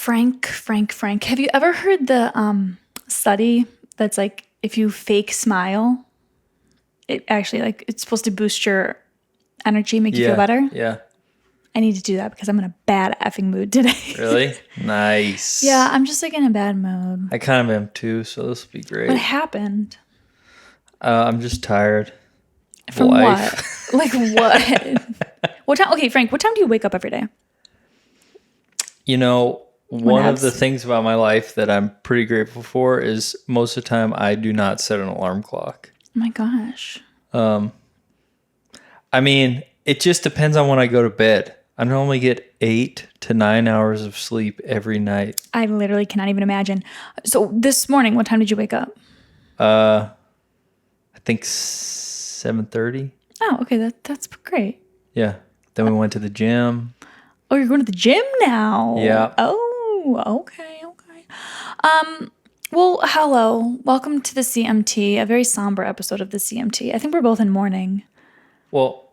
Frank. Have you ever heard the study that's like if you fake smile, it actually like it's supposed to boost your energy, make you feel better? Yeah. I need to do that because I'm in a bad effing mood today. Really? Nice. Yeah, I'm just like in a bad mood. I kind of am too, so this will be great. What happened? I'm just tired. From Life. what? Like what? What time? Okay, Frank, what time do you wake up every day? You know, one of the things about my life that I'm pretty grateful for is most of the time I do not set an alarm clock. Oh my gosh. I mean, it just depends on when I go to bed. I normally get 8 to 9 hours of sleep every night. I literally cannot even imagine. So this morning, what time did you wake up? I think 7:30. Oh, okay. That's great. Yeah. Then we went to the gym. Oh, you're going to the gym now? Yeah. Oh, okay. Well, hello. Welcome to the CMT, a very somber episode of the CMT. I think we're both in mourning. Well,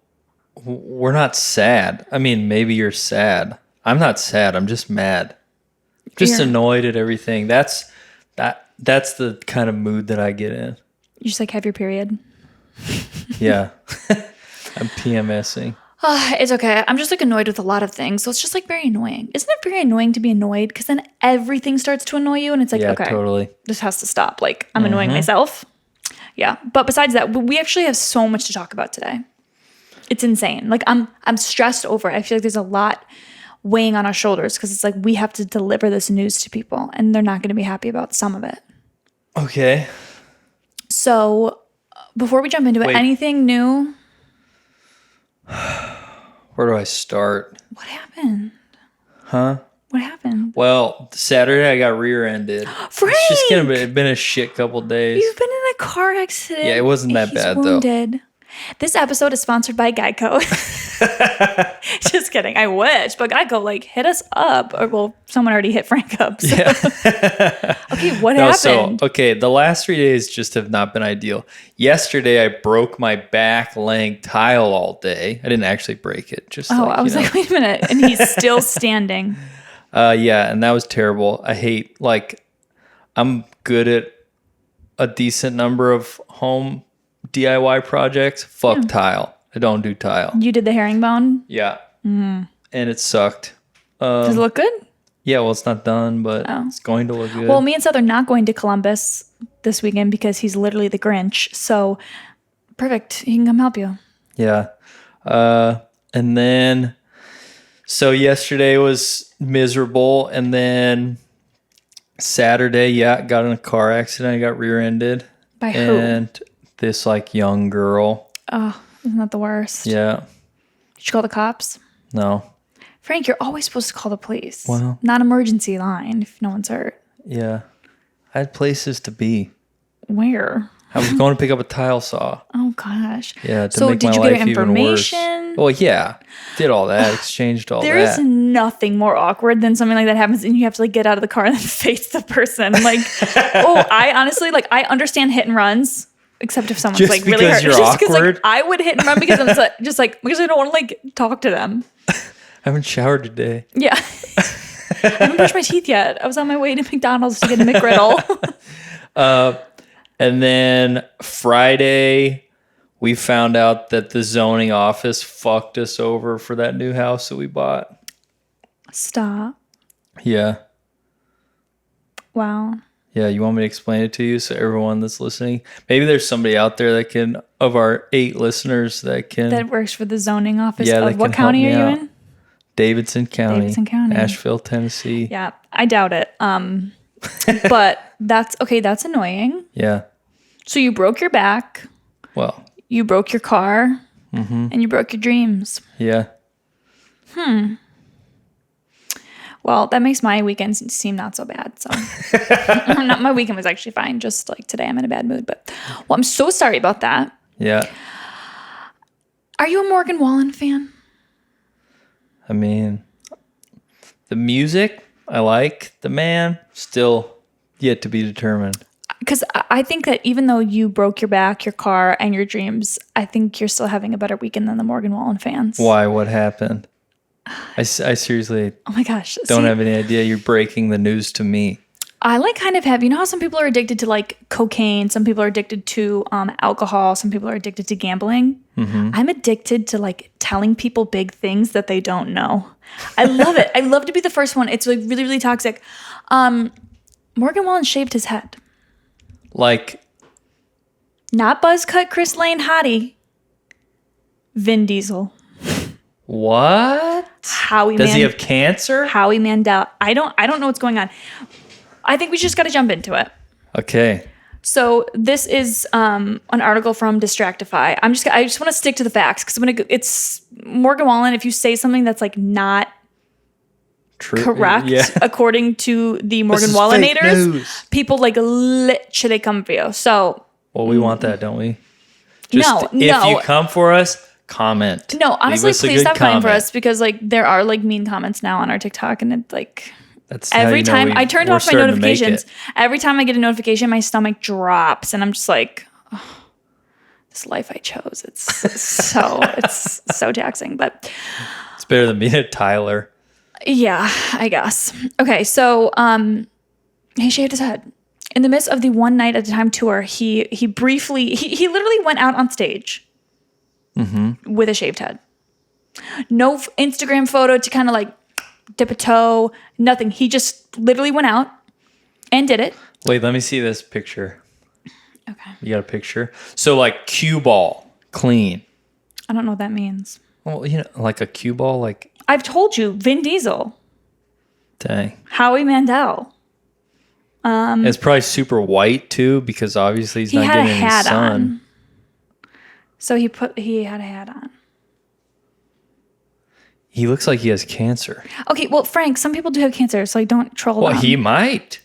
we're not sad. I mean, maybe you're sad. I'm not sad. I'm just mad. Just annoyed at everything. That's the kind of mood that I get in. You just like have your period? Yeah. I'm PMSing. It's okay. I'm just like annoyed with a lot of things. So it's just like very annoying. Isn't it very annoying to be annoyed? Because then everything starts to annoy you and it's like, yeah, okay, totally. This has to stop. Like I'm annoying myself. Yeah. But besides that, we actually have so much to talk about today. It's insane. Like I'm stressed over it. I feel like there's a lot weighing on our shoulders because it's like we have to deliver this news to people and they're not going to be happy about some of it. Okay. So before we jump into it, anything new? Where do I start? What happened? Huh? What happened? Well, Saturday I got rear-ended. Frank! It's just been a shit couple days. You've been in a car accident. Yeah, it wasn't that bad wounded. though. This episode is sponsored by Geico. Just kidding. I wish, but Geico, like, hit us up. Or, well, someone already hit Frank up. So. Yeah. Okay, what happened? The last 3 days just have not been ideal. Yesterday, I broke my back laying tile all day. I didn't actually break it. I was like, wait a minute. And he's still standing. Yeah, and that was terrible. I'm good at a decent number of home DIY projects. Fuck tile. I don't do tile. You did the herringbone? Yeah. And it sucked. Does it look good? Yeah, well, it's not done, but it's going to look good. Well, me and Seth are not going to Columbus this weekend because he's literally the Grinch. So, perfect. He can come help you. Yeah. And then, so yesterday was miserable. And then Saturday, got in a car accident. I got rear-ended. By who? And this young girl. Oh, isn't that the worst? Yeah. Did you call the cops? No. Frank, you're always supposed to call the police. Well, not emergency line if no one's hurt. Yeah. I had places to be. Where? I was going to pick up a tile saw. Oh, gosh. Yeah, to make my life even worse. Well, yeah. Did all that. Exchanged all that. There is nothing more awkward than something like that happens and you have to get out of the car and then face the person. I honestly, I understand hit and runs. Except if someone's just really hurt. You're just awkward. Because I would hit and run because I'm because I don't want to talk to them. I haven't showered today. Yeah. I haven't brushed my teeth yet. I was on my way to McDonald's to get a McGriddle. And then Friday, we found out that the zoning office fucked us over for that new house that we bought. Stop. Yeah. Wow. Yeah, you want me to explain it to you so everyone that's listening? Maybe there's somebody out there that can, of our 8 listeners, that works for the zoning office. Yeah, of what county are you in? Davidson County. Asheville, Tennessee. Yeah, I doubt it. But that's annoying. Yeah. So you broke your back. Well. You broke your car. Mm-hmm. And you broke your dreams. Yeah. Well, that makes my weekend seem not so bad. So my weekend was actually fine. Just today I'm in a bad mood. But I'm so sorry about that. Yeah. Are you a Morgan Wallen fan? I mean, the music I like. The man still yet to be determined. Because I think that even though you broke your back, your car, and your dreams, I think you're still having a better weekend than the Morgan Wallen fans. Why? What happened? I seriously Oh my gosh. don't have any idea. You're breaking the news to me. I like kind of have, you know how some people are addicted to like cocaine, some people are addicted to alcohol, some people are addicted to gambling. I'm addicted to like telling people big things that they don't know. I love it. I love to be the first one. It's like really, really toxic. Morgan Wallen shaved his head. Like, Not buzz cut Chris Lane hottie. Vin Diesel. what? Does he have cancer? Howie Mandel. I don't know what's going on. I think we just got to jump into it. Okay. So this is an article from Distractify. I just want to stick to the facts because it's Morgan Wallen. If you say something that's like not True. correct according to the Morgan Wallenators, people like literally come for you. So well, we want that, don't we? No. If you come for us, comment. No, honestly, please stop coming for comment. us because like there are like mean comments now on our TikTok, and it's like. That's Every time I turned off my notifications, every time I get a notification, my stomach drops, and I'm just like, oh, "This life I chose. It's so taxing." But it's better than being a Tyler. Yeah, I guess. Okay, so he shaved his head in the midst of the One Night at a Time tour. He literally went out on stage with a shaved head. No Instagram photo to kind of like dip a toe, nothing. He just literally went out and did it. Wait, let me see this picture. Okay. You got a picture? So like cue ball, clean. I don't know what that means. Well, you know, like a cue ball, like. I've told you, Vin Diesel. Dang. Howie Mandel. It's probably super white too because obviously he's not getting any sun. On. So he had a hat on. He looks like he has cancer. Okay, well, Frank, some people do have cancer, so like, don't troll them. Well, he might.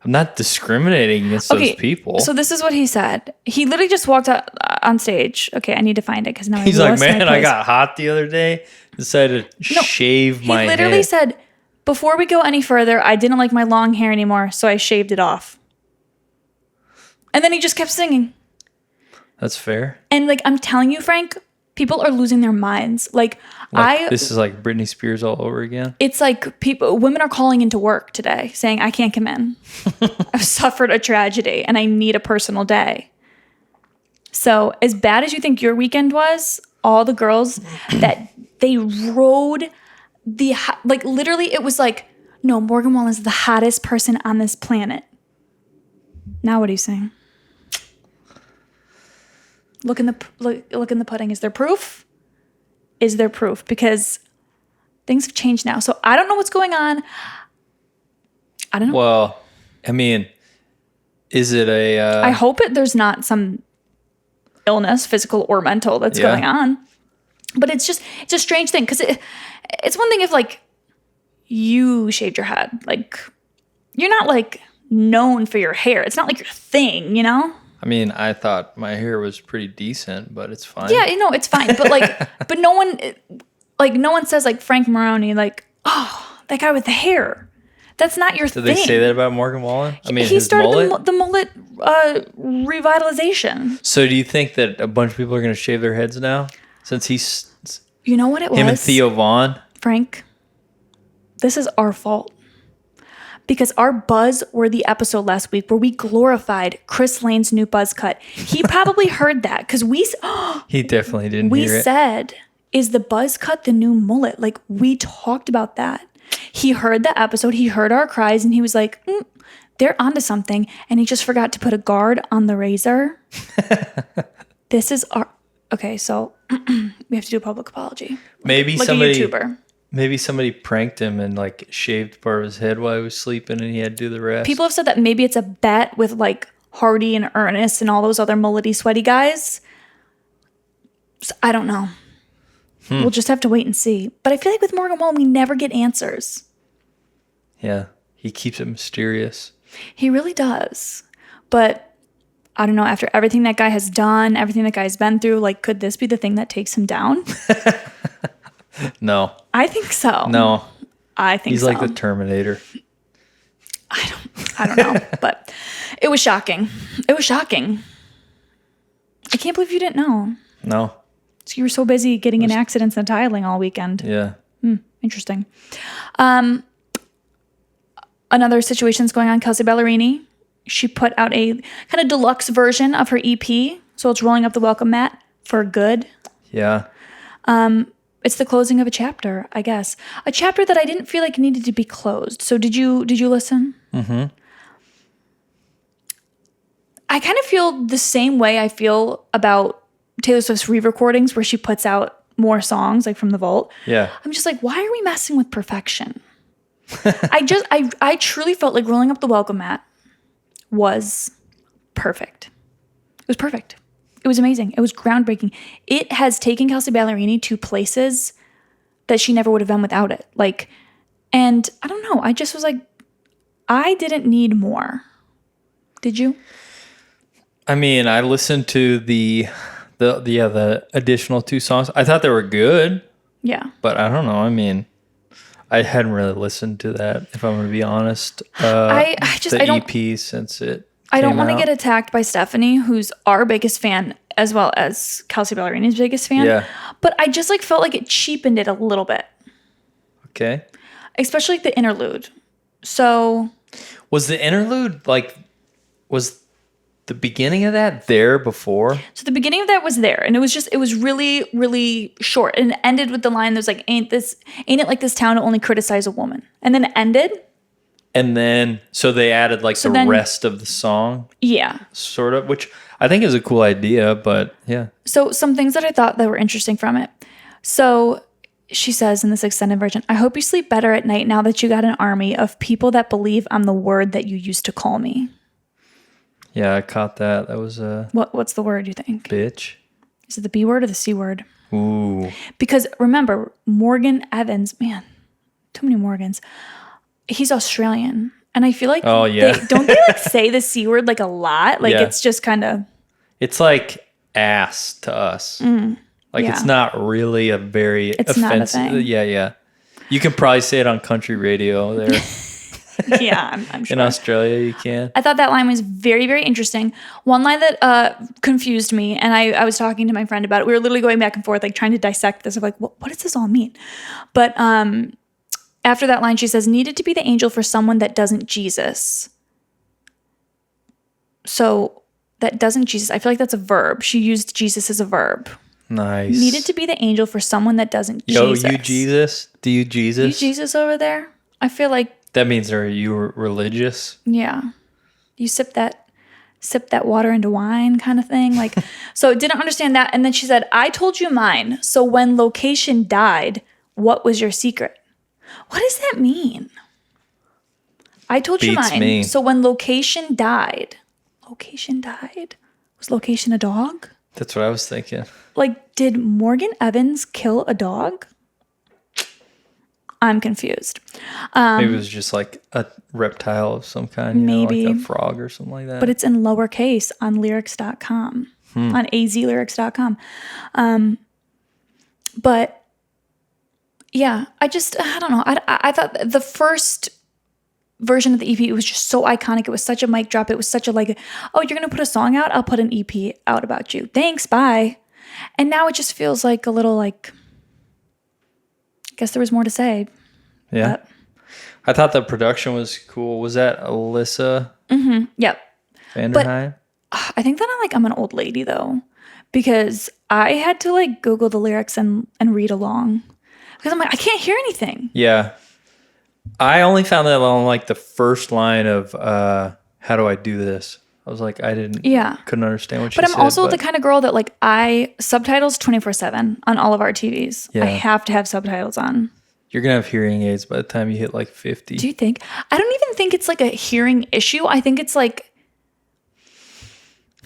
I'm not discriminating against those people. So this is what he said. He literally just walked out on stage. Okay, I need to find it because now he's like, man, I got hot the other day. Decided to shave my head. He literally said, before we go any further, I didn't like my long hair anymore, so I shaved it off. And then he just kept singing. That's fair. And like I'm telling you, Frank, people are losing their minds. This is like Britney Spears all over again. It's like women are calling into work today saying, I can't come in. I've suffered a tragedy and I need a personal day. So as bad as you think your weekend was, all the girls that they rode literally it was like, no, Morgan Wallen is the hottest person on this planet. Now what are you saying? Look in the pudding. Is there proof? Is there proof? Because things have changed now. So I don't know what's going on. I don't know. Well, I mean, is it a... I hope there's not some illness, physical or mental, that's going on. But it's a strange thing because it's one thing if like you shaved your head. Like you're not like known for your hair. It's not like your thing, you know? I mean, I thought my hair was pretty decent, but it's fine. Yeah, it's fine. But but no one says like Frank Maroney, like, oh, that guy with the hair. That's not your thing. Did they say that about Morgan Wallen? I mean, he started the mullet revitalization. So do you think that a bunch of people are going to shave their heads now? Since he's... You know what it was? Him and Theo Vaughn? Frank, this is our fault. Because our buzz-worthy episode last week where we glorified Chris Lane's new buzz cut, he probably heard that because he definitely didn't hear it. We said, is the buzz cut the new mullet? Like we talked about that. He heard the episode, he heard our cries, and he was like, they're onto something. And he just forgot to put a guard on the razor. This is our... Okay, so we have to do a public apology. Maybe like somebody... a YouTuber. Maybe somebody pranked him and like shaved part of his head while he was sleeping and he had to do the rest. People have said that maybe it's a bet with like Hardy and Ernest and all those other mullety sweaty guys. So I don't know. We'll just have to wait and see. But I feel like with Morgan Wallen, we never get answers. Yeah, he keeps it mysterious. He really does. But I don't know, after everything that guy has done, everything that guy's been through, like could this be the thing that takes him down? No. I think so. No. I think He's so. like the Terminator. I don't know. But it was shocking. It was shocking. I can't believe you didn't know. No. So you were so busy getting in accidents and tiling all weekend. Yeah. Interesting. Another situation that's going on, Kelsea Ballerini. She put out a kind of deluxe version of her EP. So it's Rolling Up the Welcome Mat for Good. Yeah. It's the closing of a chapter, I guess. A chapter that I didn't feel like needed to be closed. So did you listen? Mm-hmm. I kind of feel the same way I feel about Taylor Swift's re-recordings where she puts out more songs like from the vault. Yeah. I'm just like, why are we messing with perfection? I truly felt like Rolling Up the Welcome Mat was perfect. It was perfect. It was amazing. It was groundbreaking. It has taken Kelsea Ballerini to places that she never would have been without it. Like, and I don't know. I just was like, I didn't need more. Did you? I mean, I listened to the additional 2 songs. I thought they were good. Yeah. But I don't know. I mean, I hadn't really listened to that, if I'm going to be honest. I don't EP since it I don't came want to out. get attacked by Stephanie, who's our biggest fan, as well as Kelsea Ballerini's biggest fan. Yeah. But I just like felt like it cheapened it a little bit. Okay. Especially like the interlude. So Was the interlude was the beginning of that there before? So the beginning of that was there, and it was really, really short, and it ended with the line that was like, ain't it like this town to only criticize a woman? And then it ended. And then, so they added the rest of the song, Yeah. sort of, which I think is a cool idea, but yeah. So some things that I thought that were interesting from it. So she says in this extended version, I hope you sleep better at night now that you got an army of people that believe I'm the word that you used to call me. Yeah, I caught that. That was a... What's the word you think? Bitch. Is it the B word or the C word? Ooh. Because remember, Morgan Evans, man, too many Morgans. He's Australian. And I feel like don't they like say the C word like a lot? Like it's just kind of... It's like ass to us. It's not really a very offensive... Not a thing. Yeah. You can probably say it on country radio there. Yeah, I'm sure. In Australia, you can. I thought that line was very, very interesting. One line that confused me, and I was talking to my friend about it. We were literally going back and forth, like trying to dissect this of like, what does this all mean? But after that line, she says, needed to be the angel for someone that doesn't Jesus. So that doesn't Jesus. I feel like that's a verb. She used Jesus as a verb. Nice. Needed to be the angel for someone that doesn't Jesus. Yo, you Jesus? Do you Jesus? You Jesus over there? I feel like that means are you religious? Yeah. You sip that water into wine kind of thing. Like, so didn't understand that. And then she said, I told you mine. So when location died, what was your secret? What does that mean? I told you mine. Me. So when location died, was location a dog? That's what I was thinking. Like, did Morgan Evans kill a dog? I'm confused. Maybe it was just like a reptile of some kind, maybe like a frog or something like that. But it's in lowercase on lyrics.com, on azlyrics.com. But yeah, I don't know. I thought the first version of the EP, it was just so iconic. It was such a mic drop. It was such a like, oh, you're going to put a song out? I'll put an EP out about you. Thanks, bye. And now it just feels like a little like, guess there was more to say. Yeah. But I thought the production was cool. Was that Alyssa? Mm-hmm. Yep. Vanderheim? I think that I'm an old lady though, because I had to like Google the lyrics and read along because I'm like, I can't hear anything. Yeah. I only found that on like the first line of how do I do this? I was like, couldn't understand what she said. But I'm also the kind of girl that like I subtitles 24/7 on all of our TVs. Yeah. I have to have subtitles on. You're going to have hearing aids by the time you hit like 50. Do you think? I don't even think it's like a hearing issue. I think it's like...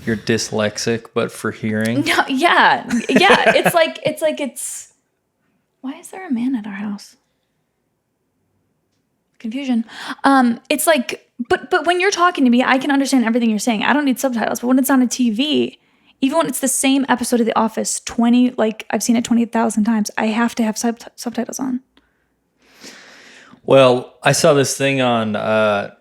You're dyslexic, but for hearing? No, yeah. Yeah. It's... Why is there a man at our house? Confusion. It's like... But when you're talking to me, I can understand everything you're saying. I don't need subtitles. But when it's on a TV, even when it's the same episode of The Office, I've seen it 20,000 times, I have to have subtitles on. Well, I saw this thing on the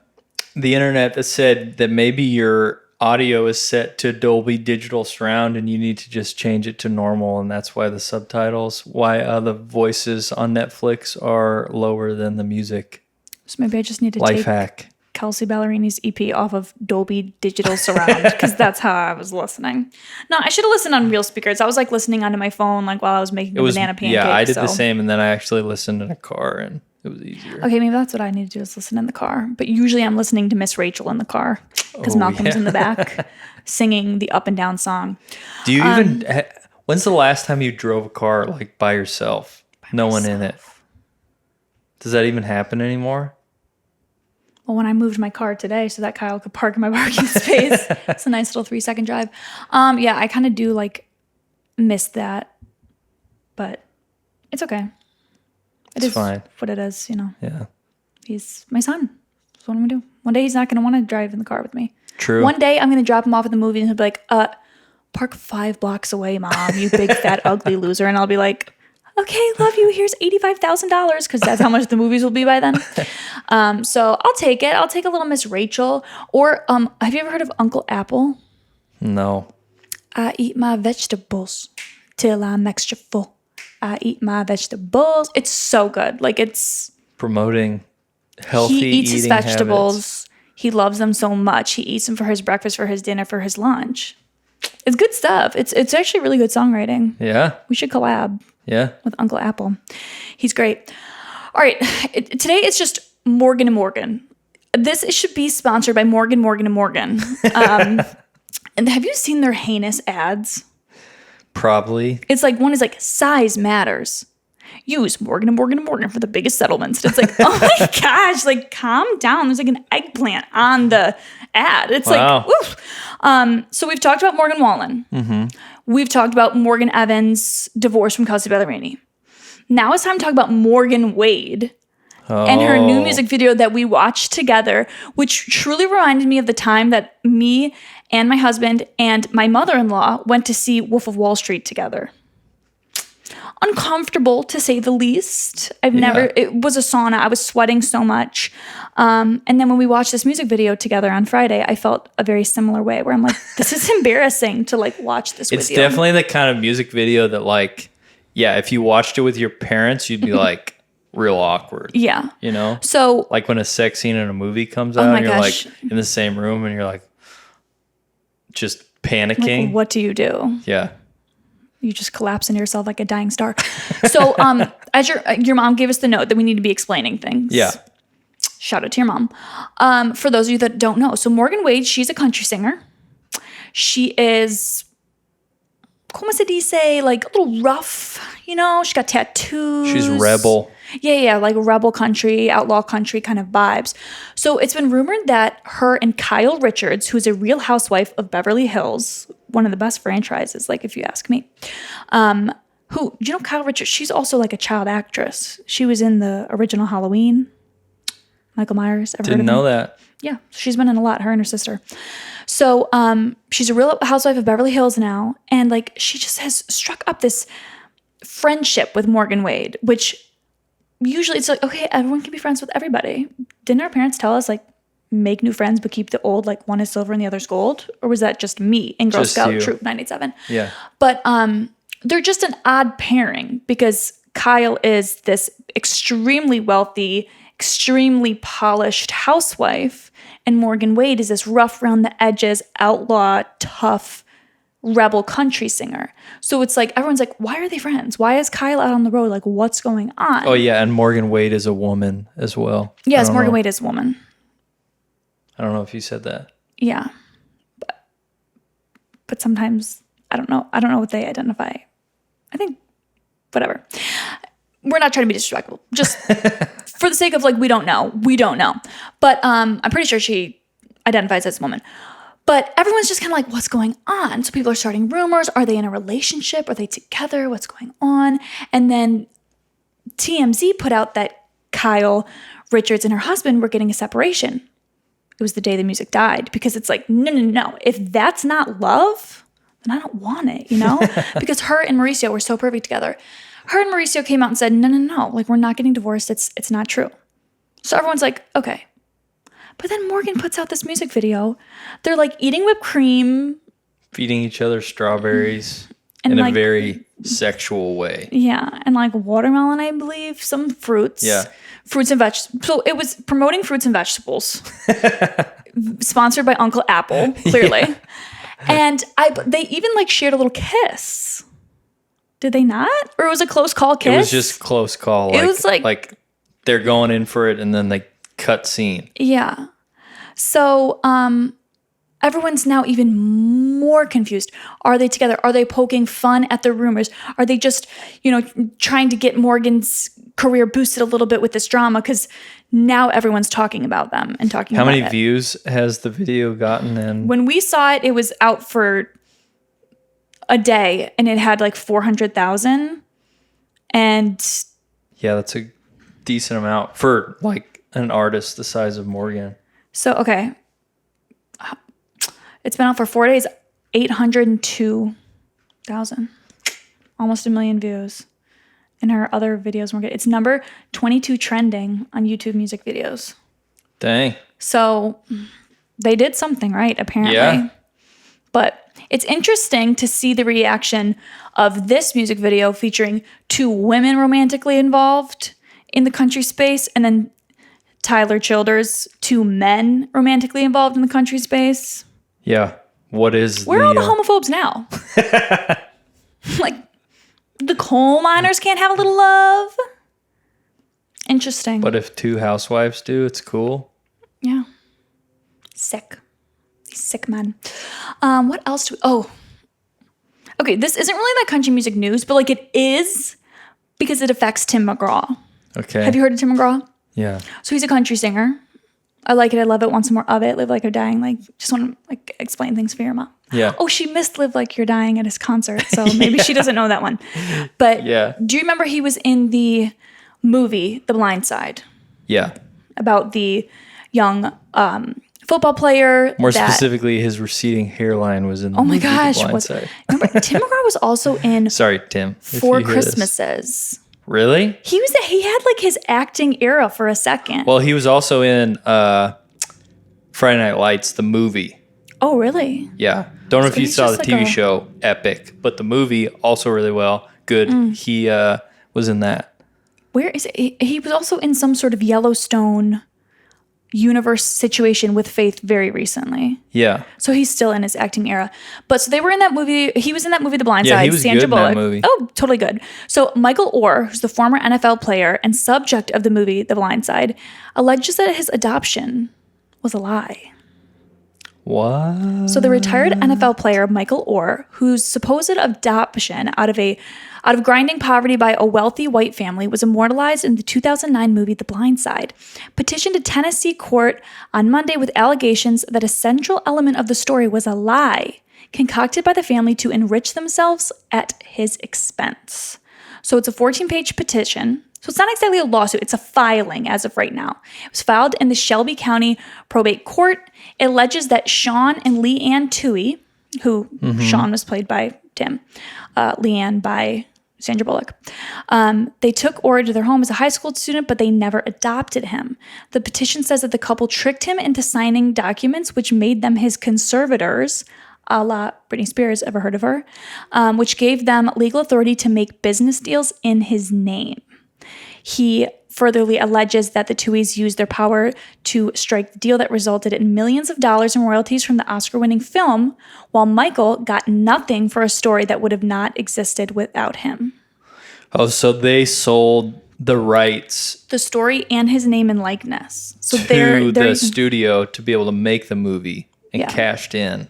internet that said that maybe your audio is set to Dolby Digital Surround and you need to just change it to normal, and that's why the the voices on Netflix are lower than the music. So maybe I just need to Life hack. Kelsea Ballerini's EP off of Dolby Digital Surround because that's how I was listening. No, I should have listened on real speakers. I was like listening onto my phone like while I was making banana pancakes. Yeah, I did the same, and then I actually listened in a car, and it was easier. Okay, maybe that's what I need to do is listen in the car. But usually I'm listening to Miss Rachel in the car because Malcolm's in the back singing the Up and Down song. Do you even? When's the last time you drove a car like by yourself? No one in it. Does that even happen anymore? Well, when I moved my car today so that Kyle could park in my parking space, it's a nice little 3-second drive. Yeah, I kind of do like miss that, but it's okay. It's fine. What it is, you know. Yeah. He's my son. That's what I'm gonna do. One day he's not gonna want to drive in the car with me. True. One day I'm gonna drop him off at the movie and he'll be like, park 5 blocks away, Mom, you big fat ugly loser. And I'll be like, okay, love you. Here's $85,000 because that's how much the movies will be by then. So I'll take it. I'll take a little Miss Rachel. Or have you ever heard of Uncle Apple? No. I eat my vegetables till I'm extra full. I eat my vegetables. It's so good. Like it's promoting healthy eating. He eats his vegetables. Habits. He loves them so much. He eats them for his breakfast, for his dinner, for his lunch. It's good stuff. It's actually really good songwriting. Yeah. We should collab. Yeah. With Uncle Apple. He's great. All right. Today it's just Morgan and Morgan. This should be sponsored by Morgan and Morgan. And have you seen their heinous ads? Probably. It's like one is like size matters. Use Morgan and Morgan for the biggest settlements. And it's like, oh my gosh, like calm down. There's like an eggplant on the ad. It's like, oof. So we've talked about Morgan Wallen. Mm-hmm. We've talked about Morgan Evans' divorce from Kelsea Ballerini. Now it's time to talk about Morgan Wade and her new music video that we watched together, which truly reminded me of the time that me and my husband and my mother-in-law went to see Wolf of Wall Street together. Uncomfortable, to say the least. It was a sauna. I was sweating so much. And then when we watched this music video together on Friday, I felt a very similar way where I'm like, this is embarrassing to like watch this It's definitely the kind of music video that like, yeah, if you watched it with your parents, you'd be like real awkward. Yeah. You know? So like when a sex scene in a movie comes out and you're like in the same room and you're like just panicking. Like, what do you do? Yeah. You just collapse into yourself like a dying star. So as your mom gave us the note that we need to be explaining things. Yeah. Shout out to your mom. For those of you that don't know. So Morgan Wade, she's a country singer. She is, como se dice, like a little rough, you know? She's got tattoos. She's rebel. Yeah, like rebel country, outlaw country kind of vibes. So it's been rumored that her and Kyle Richards, who's a Real Housewife of Beverly Hills, one of the best franchises, like if you ask me. Do you know Kyle Richards? She's also like a child actress. She was in the original Halloween. Michael Myers. Ever Didn't know that. Yeah, she's been in a lot, her and her sister. So she's a Real Housewife of Beverly Hills now. And like she just has struck up this friendship with Morgan Wade, which usually it's like, okay, everyone can be friends with everybody. Didn't our parents tell us like, make new friends, but keep the old, like one is silver and the other's gold? Or was that just me in Girl Scout Troop 987? Yeah. But they're just an odd pairing because Kyle is this extremely wealthy, extremely polished housewife, and Morgan Wade is this rough around the edges, outlaw, tough, rebel country singer. So it's like, everyone's like, why are they friends? Why is Kyle out on the road? Like, what's going on? Oh, yeah, and Morgan Wade is a woman as well. Yes, Morgan Wade is a woman. I don't know if you said that. Yeah. But sometimes I don't know what they identify. I think whatever. We're not trying to be disrespectful. Just for the sake of like we don't know. But I'm pretty sure she identifies as a woman. But everyone's just kind of like, what's going on? So people are starting rumors. Are they in a relationship? Are they together? What's going on? And then TMZ put out that Kyle Richards and her husband were getting a separation. It was the day the music died because it's like, no. If that's not love, then I don't want it, you know? Because her and Mauricio were so perfect together. Her and Mauricio came out and said, no. Like, we're not getting divorced. It's not true. So everyone's like, okay. But then Morgan puts out this music video. They're like eating whipped cream. Feeding each other strawberries And in like, a very sexual way. Yeah. And like watermelon, I believe. Some fruits. Yeah. Fruits and vegetables. So it was promoting fruits and vegetables. Sponsored by Uncle Apple, clearly. Yeah. And they even like shared a little kiss. Did they not? Or it was a close call kiss? It was just close call. It was like they're going in for it and then they cut scene. Yeah. So everyone's now even more confused. Are they together? Are they poking fun at the rumors? Are they just, trying to get Morgan's career boosted a little bit with this drama? Because now everyone's talking about them and talking about it. How many views has the video gotten? And when we saw it, it was out for a day and it had like 400,000. And yeah, that's a decent amount for like an artist the size of Morgan. So, okay. It's been out for 4 days, 802,000. Almost 1 million views. And her other videos weren't good. It's number 22 trending on YouTube music videos. Dang. So they did something right, apparently. Yeah. But it's interesting to see the reaction of this music video featuring 2 women romantically involved in the country space, and then Tyler Childers, 2 men romantically involved in the country space. Yeah. Where are all the homophobes now? Like, the coal miners can't have a little love? Interesting. But if 2 housewives do, it's cool. Yeah. Sick. These sick men. What else okay, this isn't really that country music news, but like it is because it affects Tim McGraw. Okay. Have you heard of Tim McGraw? Yeah. So he's a country singer. I like it. I love it. Want some more of it. Live Like You're Dying. Like, just want to like explain things for your mom. Yeah. Oh, she missed Live Like You're Dying at his concert. So maybe she doesn't know that one. But yeah. Do you remember he was in the movie The Blind Side? Yeah. About the young football player. More specifically, his receding hairline was in the movie The Blind Side. Remember, Tim McGraw was also in Sorry, Tim. 4 Christmases. Really? He had like his acting era for a second. Well, he was also in Friday Night Lights, the movie. Oh, really? Yeah. Don't know if you saw the TV show, epic, but the movie also really well. Good. He was in that. Where is it? He was also in some sort of Yellowstone universe situation with Faith very recently. Yeah. So he's still in his acting era. But so they were in that movie. He was in that movie, The Blind Side. Yeah, he was Sandra good Bullock. in that movie. Oh, totally good. So Michael Orr, who's the former NFL player and subject of the movie The Blind Side, alleges that his adoption was a lie. What? So the retired NFL player Michael Orr, whose supposed adoption out of grinding poverty by a wealthy white family was immortalized in the 2009 movie The Blind Side, petitioned a Tennessee court on Monday with allegations that a central element of the story was a lie concocted by the family to enrich themselves at his expense. So it's a 14-page petition. So it's not exactly a lawsuit. It's a filing as of right now. It was filed in the Shelby County Probate Court. It alleges that Sean and Leanne Toohey, who Sean was played by Tim, Leanne by Sandra Bullock. They took Orr to their home as a high school student, but they never adopted him. The petition says that the couple tricked him into signing documents which made them his conservators, a la Britney Spears, ever heard of her, which gave them legal authority to make business deals in his name. He furtherly alleges that the Tooheys used their power to strike the deal that resulted in millions of dollars in royalties from the Oscar-winning film, while Michael got nothing for a story that would have not existed without him. Oh, so they sold the rights, the story and his name and likeness, so to the studio to be able to make the movie and cashed in,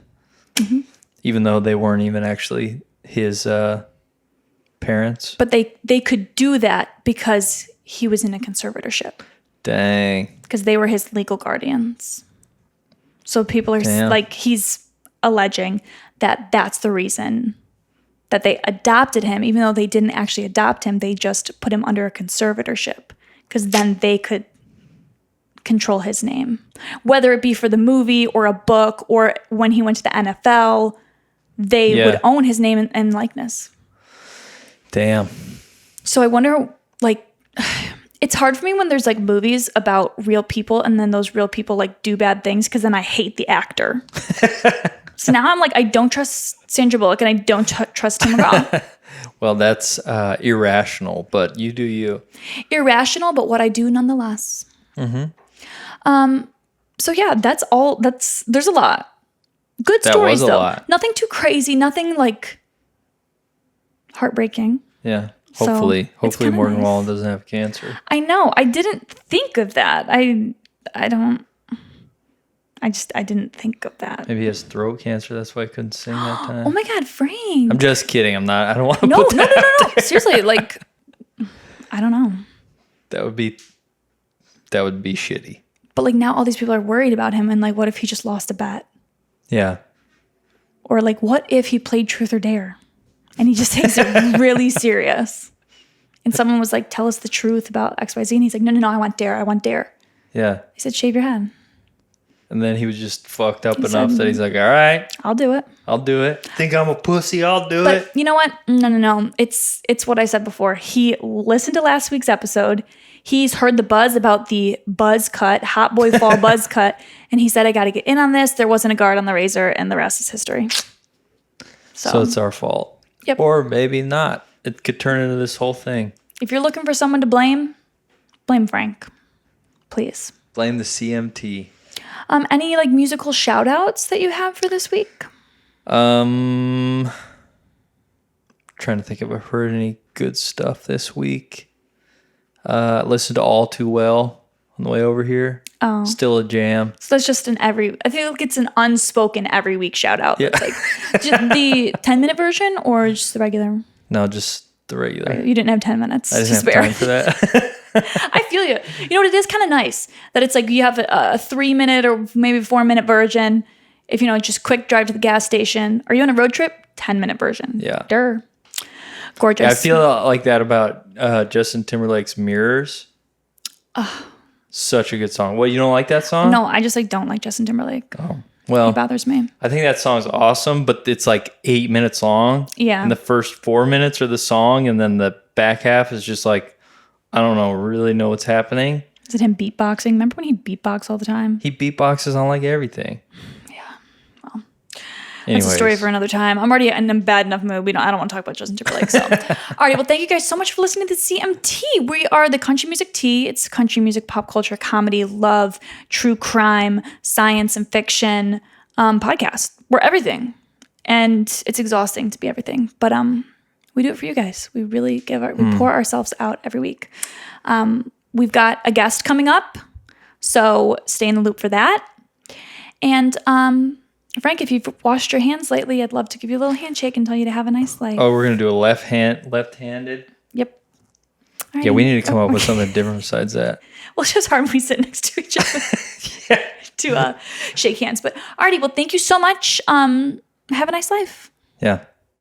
even though they weren't even actually his parents. But they could do that because he was in a conservatorship. Dang. Because they were his legal guardians. So people are like, he's alleging that that's the reason that they adopted him, even though they didn't actually adopt him. They just put him under a conservatorship because then they could control his name, whether it be for the movie or a book or when he went to the NFL, they would own his name and likeness. Damn. So I wonder, like, It's hard for me when there's like movies about real people and then those real people like do bad things because then I hate the actor. So now I'm like, I don't trust Sandra Bullock and I don't trust Tim McGraw. Well, that's irrational, but you do you. Irrational, but what I do nonetheless. So yeah, that's all. There's a lot. Good stories was a though. lot. Nothing too crazy. Nothing like heartbreaking. Yeah. So, Hopefully it's kinda Morgan nice. Wallen doesn't have cancer. I know. I didn't think of that. I didn't think of that. Maybe he has throat cancer. That's why I couldn't sing that time. Oh my God, Frank. I'm just kidding. I'm not. I don't want to No. put that. No. Seriously, like, I don't know. That would be shitty. But like now all these people are worried about him and like, what if he just lost a bet? Yeah. Or like, what if he played Truth or Dare? And he just takes it really serious. And someone was like, tell us the truth about XYZ. And he's like, no, I want Dare. I want Dare. Yeah. He said, shave your head. And then he was just fucked up enough said, that he's like, all right, I'll do it. I'll do it. Think I'm a pussy? I'll do But it. you know what? No. It's what I said before. He listened to last week's episode. He's heard the buzz about the buzz cut, Hot Boy Fall buzz cut. And he said, I got to get in on this. There wasn't a guard on the razor and the rest is history. So it's our fault. Yep. Or maybe not. It could turn into this whole thing. If you're looking for someone to blame Frank. Please. Blame the CMT. Any like musical shout outs that you have for this week? Trying to think if I've heard any good stuff this week. Listened to All Too Well on the way over here. Oh. Still a jam. So that's just I feel like it's an unspoken every week shout out. Yeah. It's like just the 10-minute version or just the regular? No, just the regular. You didn't have 10 minutes. I to didn't have spare. time for that. I feel you. You know what? It is kind of nice that it's like you have a 3-minute or maybe 4-minute version. If just quick drive to the gas station. Are you on a road trip? 10-minute version. Yeah. Durr. Gorgeous. Yeah, I feel like that about Justin Timberlake's Mirrors. Such a good song. What, you don't like that song? No, I just don't like Justin Timberlake. Oh. Well, He bothers me. I think that song's awesome, but it's like 8 minutes long. Yeah. And the first 4 minutes are the song, and then the back half is just like, I don't really know what's happening. Is it him beatboxing? Remember when he beatboxed all the time? He beatboxes on like everything. Yeah. Well, Anyways. that's a story for another time. I'm already in a bad enough mood. I don't want to talk about Justin Timberlake. So, all right. Well, thank you guys so much for listening to the CMT. We are the Country Music Tea. It's country music, pop culture, comedy, love, true crime, science, and fiction podcast. We're everything, and it's exhausting to be everything. But we do it for you guys. We really we pour ourselves out every week. We've got a guest coming up, so stay in the loop for that. And Frank, if you've washed your hands lately, I'd love to give you a little handshake and tell you to have a nice life. Oh, we're going to do a left-handed? Yep. All right. Yeah, we need to come up with something different besides that. Well, it's just hard when we sit next to each other to shake hands. But alrighty, well, thank you so much. Have a nice life. Yeah.